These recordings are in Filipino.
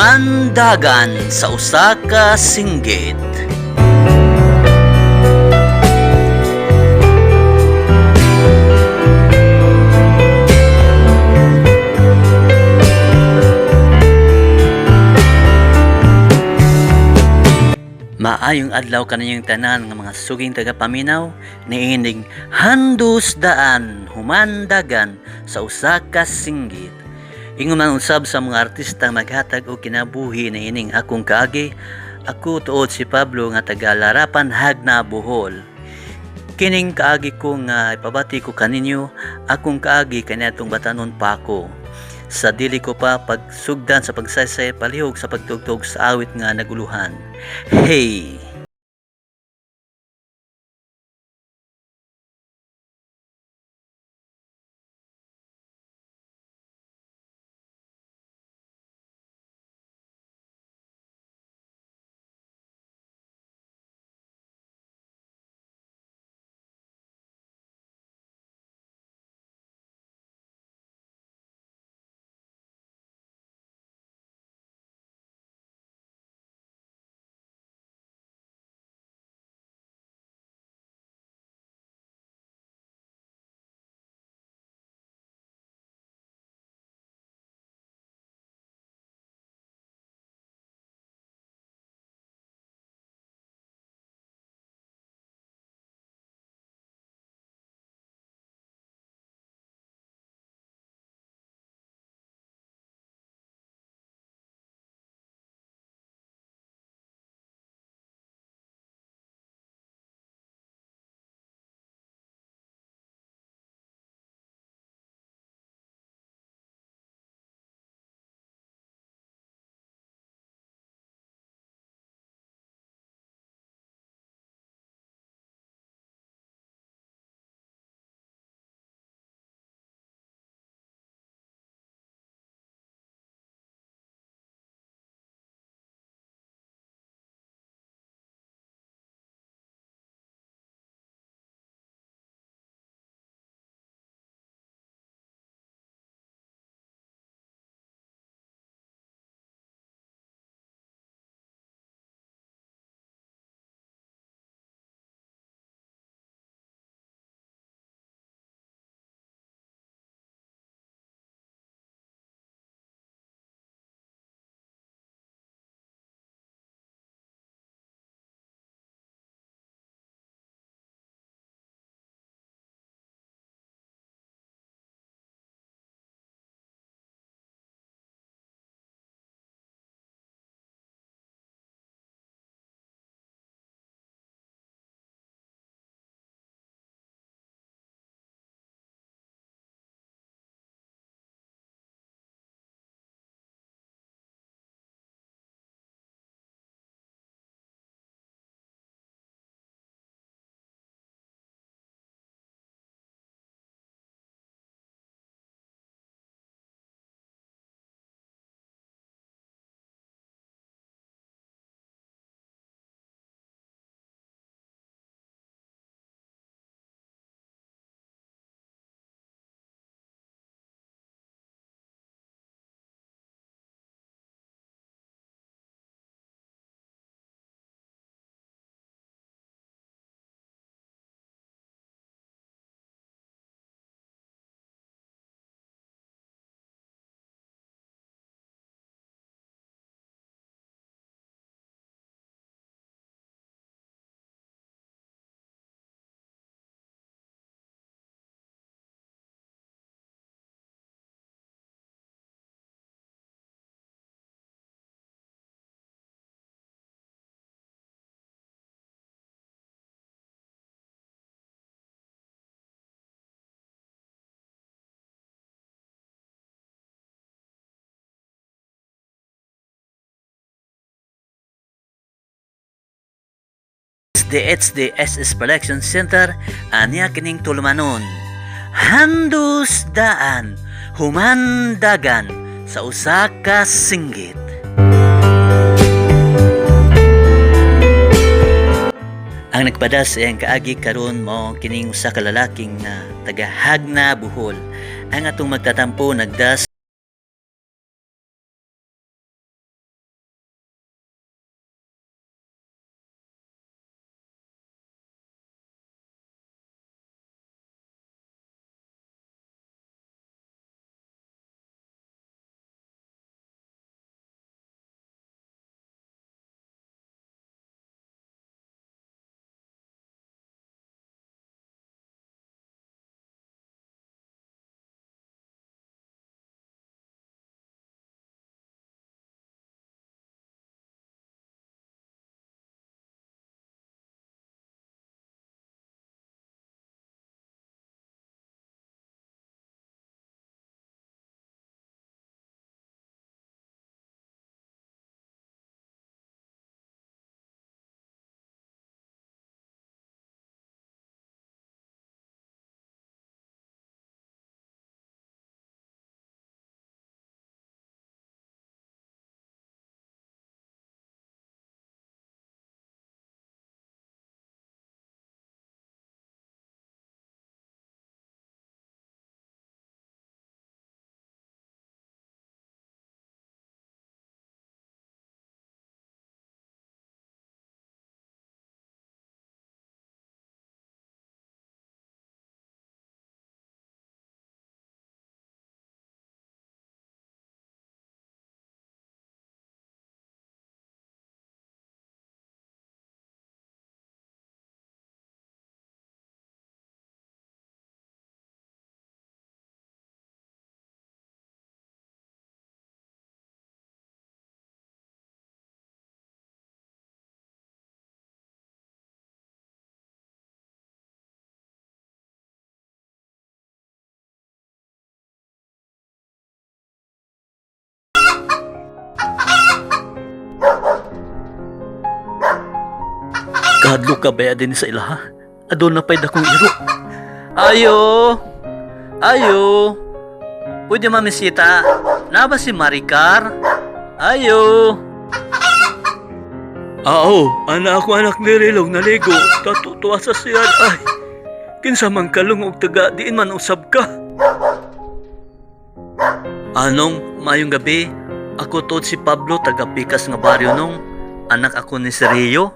humandagan sa usa ka singgit. Maayong adlaw kaniyong tanan nga mga suging tagapaminaw niining handos daan humandagan sa usa ka singgit. Ingon man usab sa mga artista maghatag og kinabuhi niining akong kaagi. Ako tuod si Pablo nga taga Larapan Hagna, Bohol. Kining kaagi ko nga ipabati ko kaninyo, akong kaagi kaniadtong batanon pa ako. Sa dili ko pa pagsugdan sa pagsaysay palihog sa pagtugtog sa awit nga naguluhan. Hey! The SS Production Center anya kining tulumanon. Handos daan humandagan sa usa ka singgit. Ang nagpada sa iyang kaagi karon mao kining usa ka lalaking na taga Hagna, Bohol. Ang atong magtatampo nagdas Kahadlo ka baya din sa ilaha. Adon na pa'y dakong iro. Ayo! Ayo! Pwede mamisita. Na ba si Maricar? Ayo! Anak ko anak ni Rilong naligo. Tatutuwa sa siyan. Ay, kinsa man kalung og taga diin man usab ka. Anong, mayong gabi. Ako to si Pablo, taga Pikas nga baryo nung. Anak ako ni Sergio.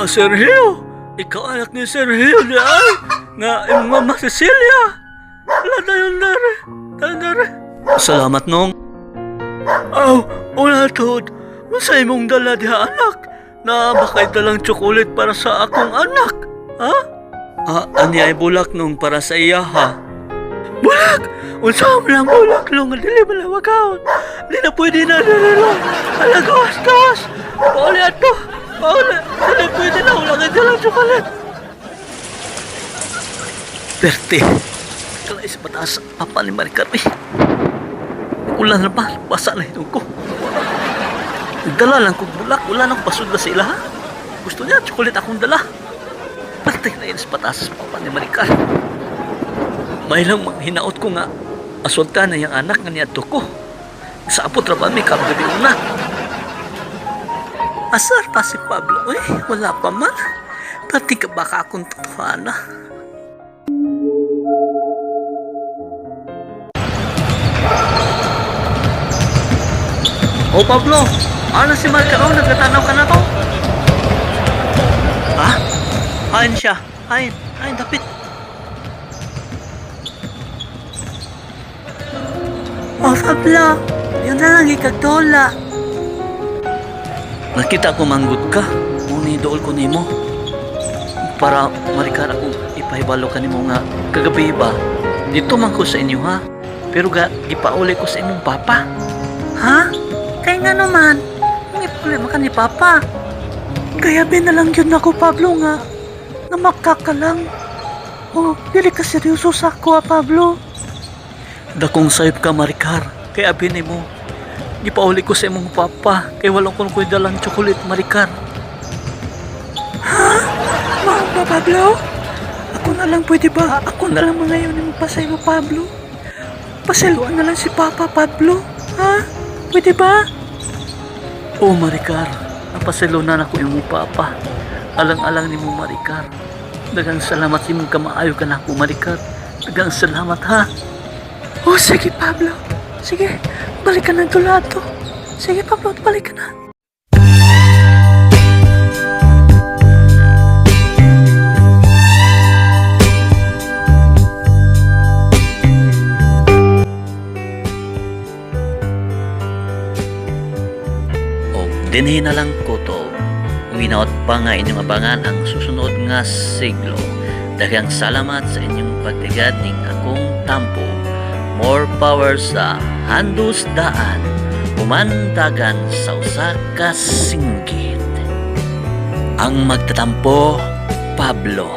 Sergio? Ikaw anak ni Sergio di ay? Nga imong mama Cecilia. Wala na yun nare. Salamat nung. Wala tod. Masa imong dala diha anak? Na bakay dalang tsokolit para sa akong anak. Ha? Ani ay bulak nung para sa iya ha. Bulak? Unsa mo lang bulak nung dili malawagaw. Di na pwede na nalilong. Gawas. Pauli ato. Pauli. Di na pwede na ulang dalang tsokolit. Perte. Kalay sa pataas. Apa ni Maricar eh. Ulan na ba? Basa na itong ko. Dala lang kong bulak. Wala nang pasod na sila ha. Gusto niya, tsokolit akong dala. Perte na yun sa pataas. Apa ni Maricar. May lang hinaot ko nga. Asunta na yung anak nga niya ko. Sa apot raban may kabgabi una. Asar pa si Pablo. Wala pa man. Pati ka baka akong tutuhana. Pablo, ano si Maricar? Nagtatanaw ka na to? Ha? Hain siya. Hain, dapit. Pablo, yun na lang ikagdola. Nakita ko manggod ka. Muni dool ko nimo. Para Maricar ako ipahibalo ka nimo nga kagabi ba? Dito man ko sa inyo ha. Pero ipauli ko sa imong papa. Ha? Kaya nga naman, ipauli mo ka ni papa. Kaya binalang yun ako Pablo nga makakalang. Dili ka seryoso sa ako Pablo. Dakong sayop ka Maricar, kaya abini mo. Ipauli ko sa imong papa, kaya walang kung kuy dalang tsokolit Maricar. Ha? Mahal ba Pablo? Ako na lang pwede ba? Ako na lang mga yun yung pasay mo Pablo. Pasiluan na lang si Papa Pablo. Ha? Pwede ba? Maricar, napasilo na ako yung papa. Alang-alang ni mo Maricar. Dagang salamat si mong kamaayo ka na ako Maricar. Dagang salamat ha. Sige Pablo. Sige, balik ka na dulato. Sige Pablo, balik ka na. Dinhi na lang ko to. Nginaot pa nga inyong abangan ang susunod nga siglo. Daghang salamat sa inyong pagtigad ning akong tampo. More power sa handus daan. Humandagan sa usa ka singgit. Ang magtatampo, Pablo.